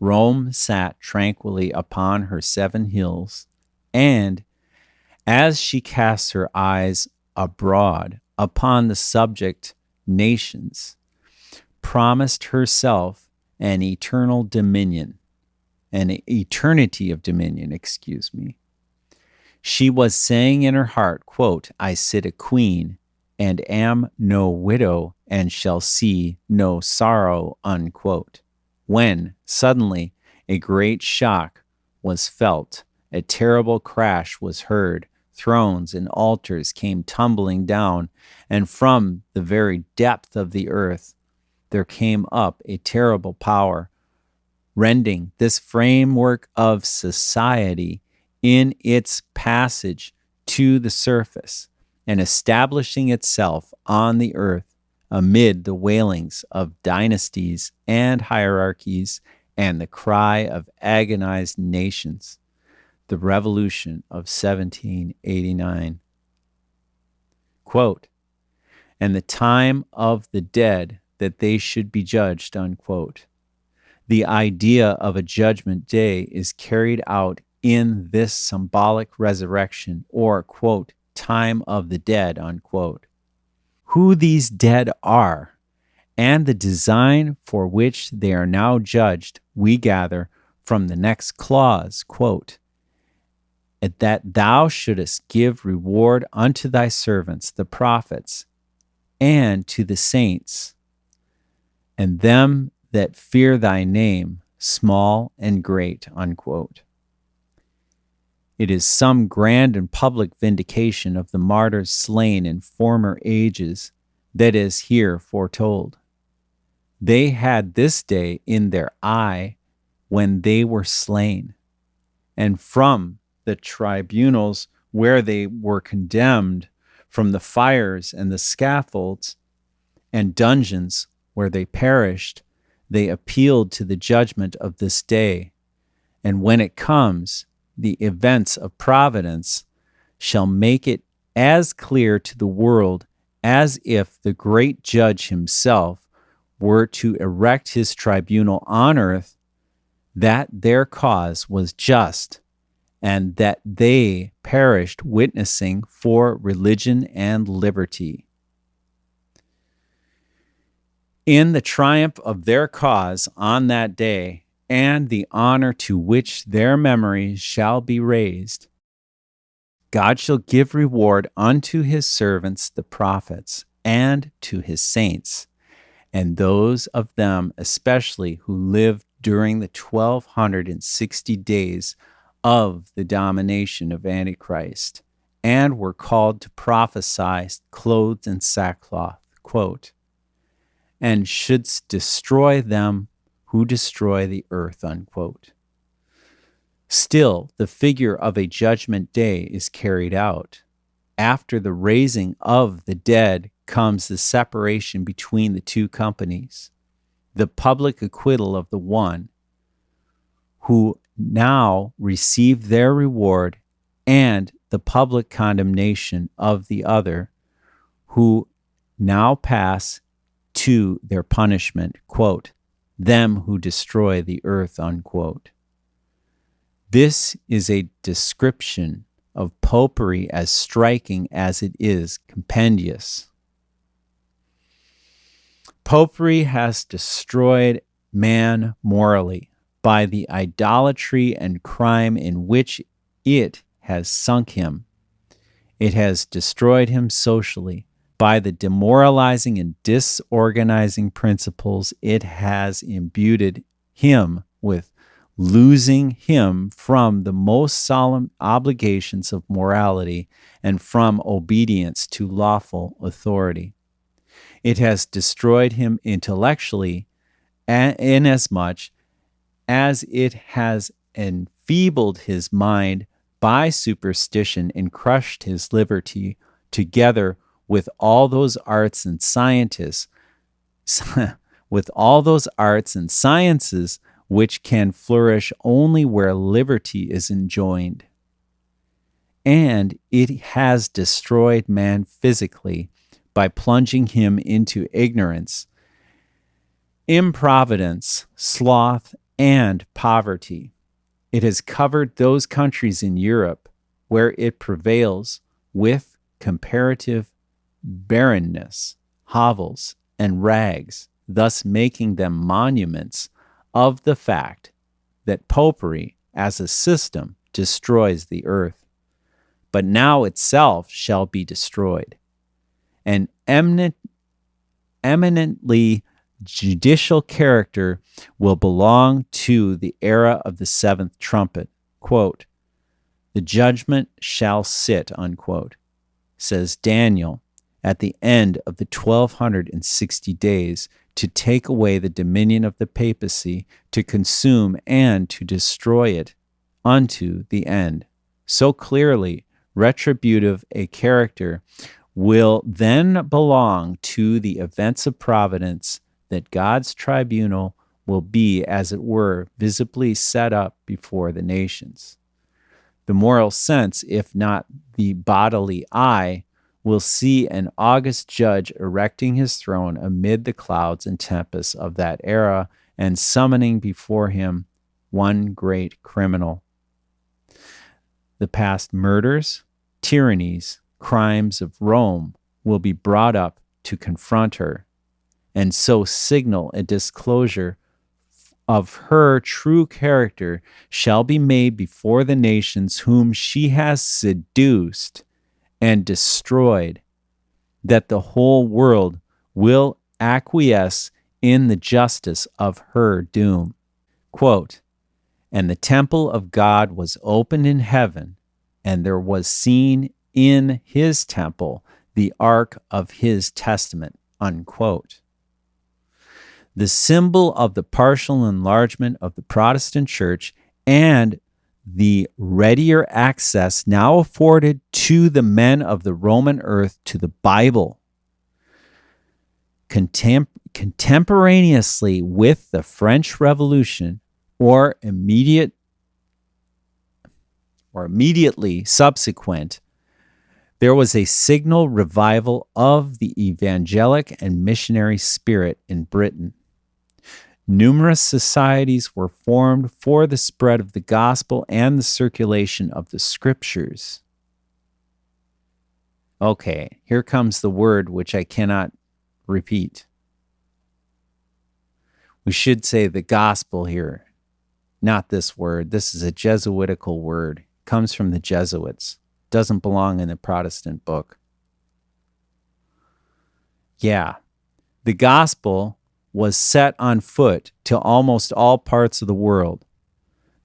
Rome sat tranquilly upon her 7 hills, and as she cast her eyes abroad upon the subject nations, promised herself an eternal dominion, an eternity of dominion, She was saying in her heart, quote, I sit a queen and am no widow and shall see no sorrow, unquote. When suddenly a great shock was felt, a terrible crash was heard, thrones and altars came tumbling down, and from the very depth of the earth there came up a terrible power, rending this framework of society in its passage to the surface and establishing itself on the earth amid the wailings of dynasties and hierarchies and the cry of agonized nations, the revolution of 1789. Quote, and the time of the dead that they should be judged, unquote. The idea of a judgment day is carried out in this symbolic resurrection or, quote, time of the dead, unquote. Who these dead are and the design for which they are now judged, we gather from the next clause, quote, that thou shouldest give reward unto thy servants, the prophets, and to the saints, and them that fear thy name, small and great, unquote. It is some grand and public vindication of the martyrs slain in former ages that is here foretold. They had this day in their eye when they were slain, and from the tribunals where they were condemned, from the fires and the scaffolds and dungeons where they perished, they appealed to the judgment of this day. And when it comes, the events of providence shall make it as clear to the world as if the great judge himself were to erect his tribunal on earth, that their cause was just, and that they perished witnessing for religion and liberty. In the triumph of their cause on that day, and the honor to which their memories shall be raised, God shall give reward unto his servants the prophets, and to his saints, and those of them especially who lived during the 1260 days of the domination of Antichrist, and were called to prophesy clothed in sackcloth, quote, and shouldst destroy them who destroy the earth, unquote. Still, the figure of a judgment day is carried out. After the raising of the dead comes the separation between the two companies, the public acquittal of the one, who now receive their reward, and the public condemnation of the other, who now pass to their punishment, quote, them who destroy the earth, unquote. This is a description of popery as striking as it is compendious. Popery has destroyed man morally by the idolatry and crime in which it has sunk him. It has destroyed him socially by the demoralizing and disorganizing principles it has imbued him with losing him from the most solemn obligations of morality and from obedience to lawful authority. It has destroyed him intellectually, inasmuch as it has enfeebled his mind by superstition and crushed his liberty, together with all those arts and scientists, with all those arts and sciences which can flourish only where liberty is enjoined. And it has destroyed man physically by plunging him into ignorance, improvidence, sloth, and poverty. It has covered those countries in Europe where it prevails with comparative barrenness, hovels, and rags, thus making them monuments of the fact that popery as a system destroys the earth. But now itself shall be destroyed. An eminently judicial character will belong to the era of the seventh trumpet. Quote, the judgment shall sit, unquote, says Daniel, at the end of the 1260 days, to take away the dominion of the papacy, to consume and to destroy it unto the end. So clearly retributive a character will then belong to the events of providence, that God's tribunal will be, as it were, visibly set up before the nations. The moral sense, if not the bodily eye, will see an august judge erecting his throne amid the clouds and tempests of that era, and summoning before him one great criminal. The past murders, tyrannies, crimes of Rome will be brought up to confront her, and so signal a disclosure of her true character shall be made before the nations whom she has seduced and destroyed, that the whole world will acquiesce in the justice of her doom. Quote, and the temple of God was opened in heaven, and there was seen in his temple the ark of his testament, unquote. The symbol of the partial enlargement of the Protestant Church and the readier access now afforded to the men of the Roman earth to the Bible, contemporaneously with the French Revolution, or immediately subsequent, there was a signal revival of the evangelic and missionary spirit in Britain. Numerous societies were formed for the spread of the gospel and the circulation of the scriptures. Okay, here comes the word which I cannot repeat. We should say the gospel here, not this word. This is a Jesuitical word. It comes from the Jesuits. Doesn't belong in the Protestant book. Yeah, the gospel was set on foot to almost all parts of the world.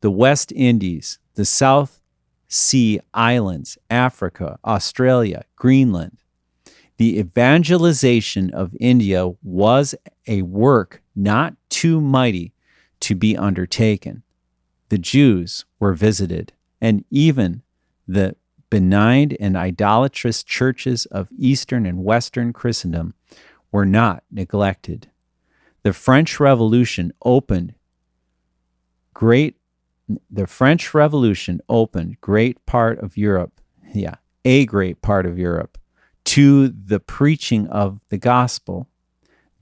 The West Indies, the South Sea Islands, Africa, Australia, Greenland. The evangelization of India was a work not too mighty to be undertaken. The Jews were visited, and even the benign and idolatrous churches of Eastern and Western Christendom were not neglected. The French Revolution opened great part of Europe, a great part of Europe, to the preaching of the gospel.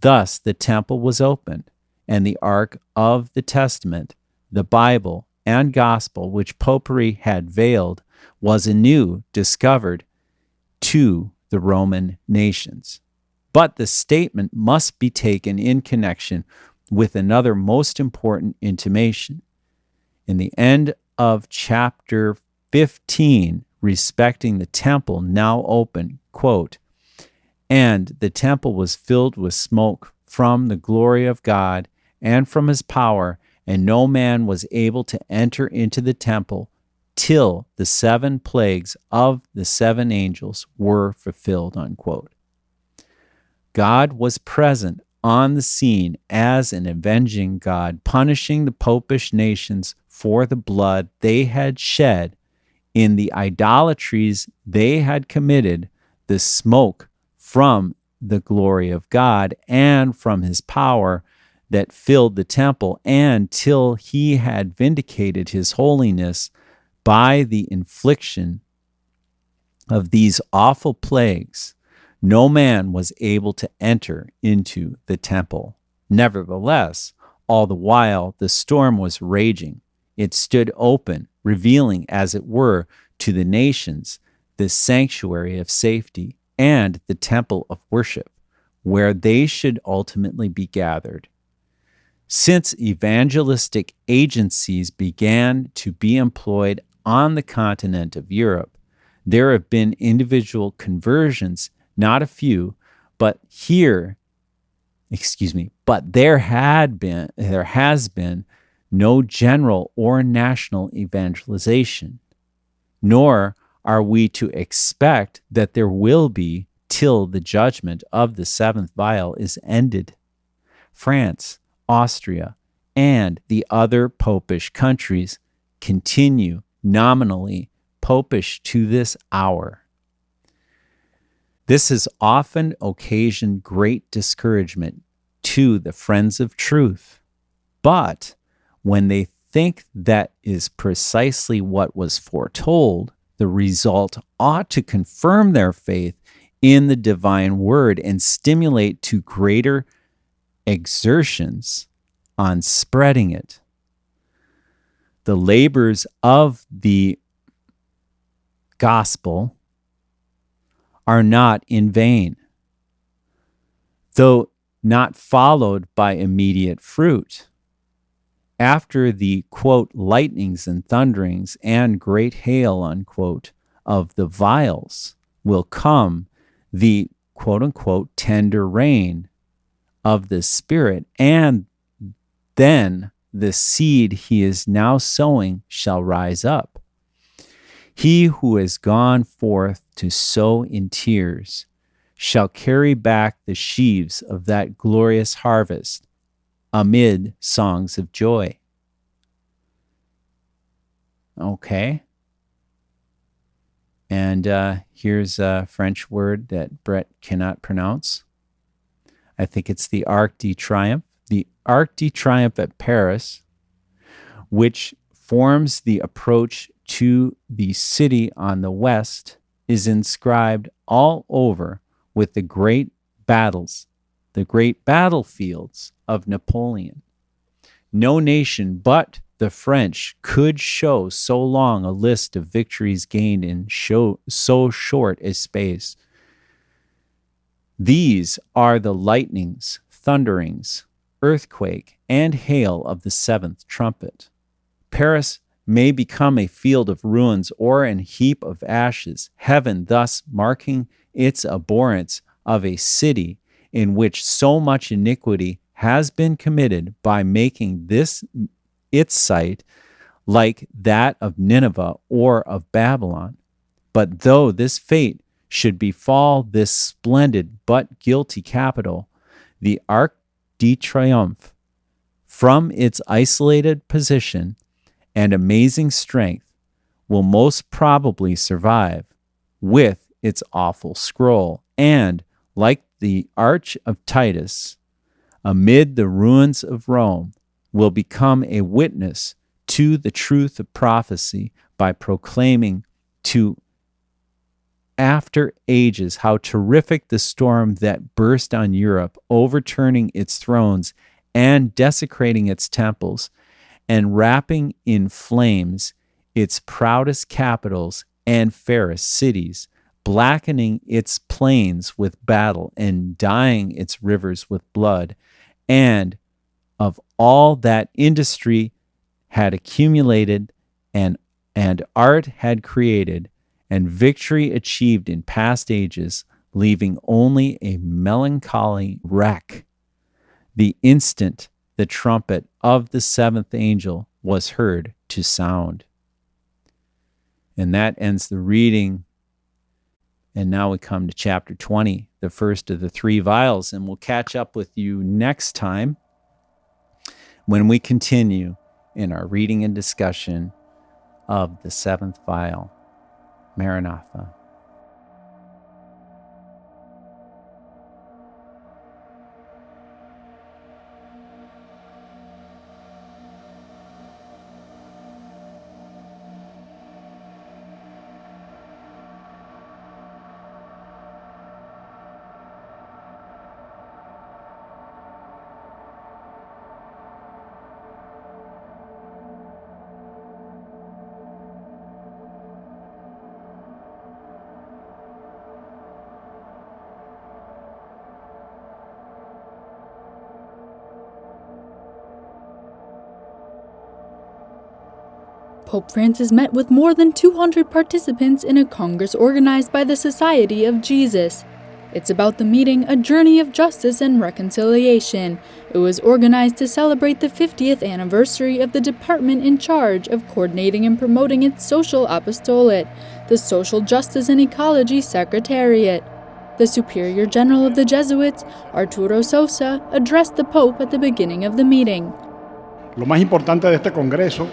Thus the temple was opened, and the ark of the testament, the Bible and gospel, which popery had veiled, was anew discovered to the Roman nations. But the statement must be taken in connection with another most important intimation. In the end of chapter 15, respecting the temple now open, quote, and the temple was filled with smoke from the glory of God and from his power, and no man was able to enter into the temple till the 7 plagues of the 7 angels were fulfilled, unquote. God was present on the scene as an avenging God, punishing the popish nations for the blood they had shed in the idolatries they had committed, the smoke from the glory of God and from his power that filled the temple, and till he had vindicated his holiness by the infliction of these awful plagues, no man was able to enter into the temple. Nevertheless, all the while the storm was raging, it stood open, revealing, as it were, to the nations the sanctuary of safety and the temple of worship, where they should ultimately be gathered. Since evangelistic agencies began to be employed on the continent of Europe, there have been individual conversions, not a few, but there has been no general or national evangelization, nor are we to expect that there will be till the judgment of the 7th vial is ended. France, Austria, and the other popish countries continue nominally popish to this hour. This has often occasioned great discouragement to the friends of truth, but when they think that is precisely what was foretold, the result ought to confirm their faith in the divine word and stimulate to greater exertions on spreading it. The labors of the gospel are not in vain, though not followed by immediate fruit. After the, quote, lightnings and thunderings and great hail, unquote, of the vials will come the, quote unquote, tender rain of the Spirit, and then the seed he is now sowing shall rise up. He who has gone forth to sow in tears shall carry back the sheaves of that glorious harvest amid songs of joy. Okay. And here's a French word that Brett cannot pronounce. I think it's the Arc de Triomphe. The Arc de Triomphe at Paris, which forms the approach to the city on the west, is inscribed all over with the great battles, the great battlefields of Napoleon. No nation but the French could show so long a list of victories gained in so short a space. These are the lightnings, thunderings, earthquake, and hail of the 7th trumpet. Paris may become a field of ruins or an heap of ashes, heaven thus marking its abhorrence of a city in which so much iniquity has been committed by making this its site like that of Nineveh or of Babylon. But though this fate should befall this splendid but guilty capital, the Arc de Triomphe, from its isolated position and amazing strength, will most probably survive with its awful scroll, and, like the Arch of Titus, amid the ruins of Rome, will become a witness to the truth of prophecy by proclaiming to after ages how terrific the storm that burst on Europe, overturning its thrones and desecrating its temples, and wrapping in flames its proudest capitals and fairest cities, blackening its plains with battle and dyeing its rivers with blood, and of all that industry had accumulated and art had created and victory achieved in past ages, leaving only a melancholy wreck the instant the trumpet of the seventh angel was heard to sound. And that ends the reading. And now we come to chapter 20, the first of the three vials. And we'll catch up with you next time when we continue in our reading and discussion of the seventh vial. Maranatha. Pope Francis met with more than 200 participants in a congress organized by the Society of Jesus. It's about the meeting, A Journey of Justice and Reconciliation. It was organized to celebrate the 50th anniversary of the department in charge of coordinating and promoting its social apostolate, the Social Justice and Ecology Secretariat. The Superior General of the Jesuits, Arturo Sosa, addressed the Pope at the beginning of the meeting. Lo más importante de este congreso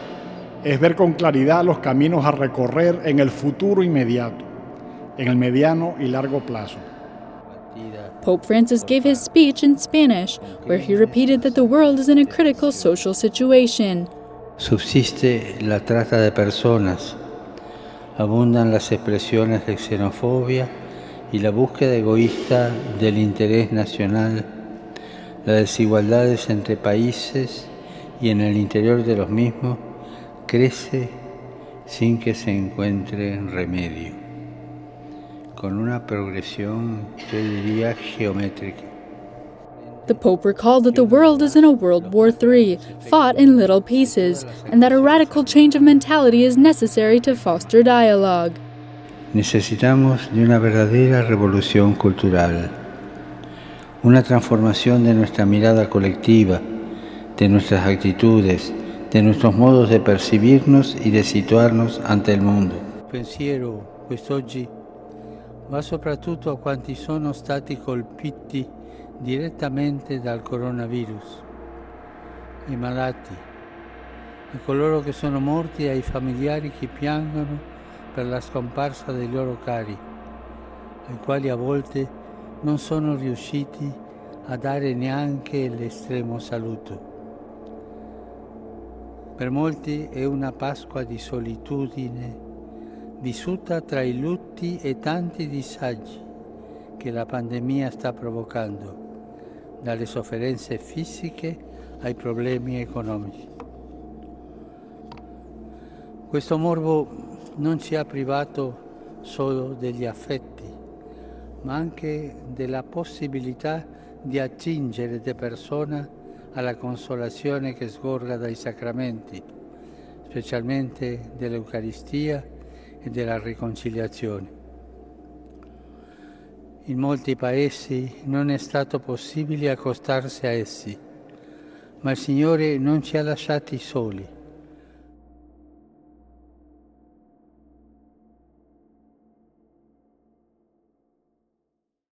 es ver con claridad los caminos a recorrer en el futuro inmediato, en el mediano y largo plazo. Pope Francis gave his speech in Spanish, where he repeated that the world is in a critical social situation. Subsiste la trata de personas, abundan las expresiones de xenofobia y la búsqueda egoísta del interés nacional, las desigualdades entre países y en el interior de los mismos crece sin que se encuentre remedio, con una progresión, yo diría, geométrica. The Pope recalled that the world is in a World War III, fought in little pieces, and that a radical change of mentality is necessary to foster dialogue. Necesitamos de una verdadera revolución cultural, una transformación de nuestra mirada colectiva, de nuestras actitudes, de nuestros modos de percibirnos y de situarnos ante il mondo. Il pensiero quest'oggi va soprattutto a quanti sono stati colpiti direttamente dal coronavirus, i malati, a coloro che sono morti e ai familiari che piangono per la scomparsa dei loro cari, ai quali a volte non sono riusciti a dare neanche l'estremo saluto. Per molti è una Pasqua di solitudine, vissuta tra i lutti e tanti disagi che la pandemia sta provocando, dalle sofferenze fisiche ai problemi economici. Questo morbo non ci ha privato solo degli affetti, ma anche della possibilità di attingere de persona alla consolazione che sgorga dai sacramenti, specialmente dell'Eucaristia e della riconciliazione. In molti paesi non è stato possibile accostarsi a essi, ma il Signore non ci ha lasciati soli.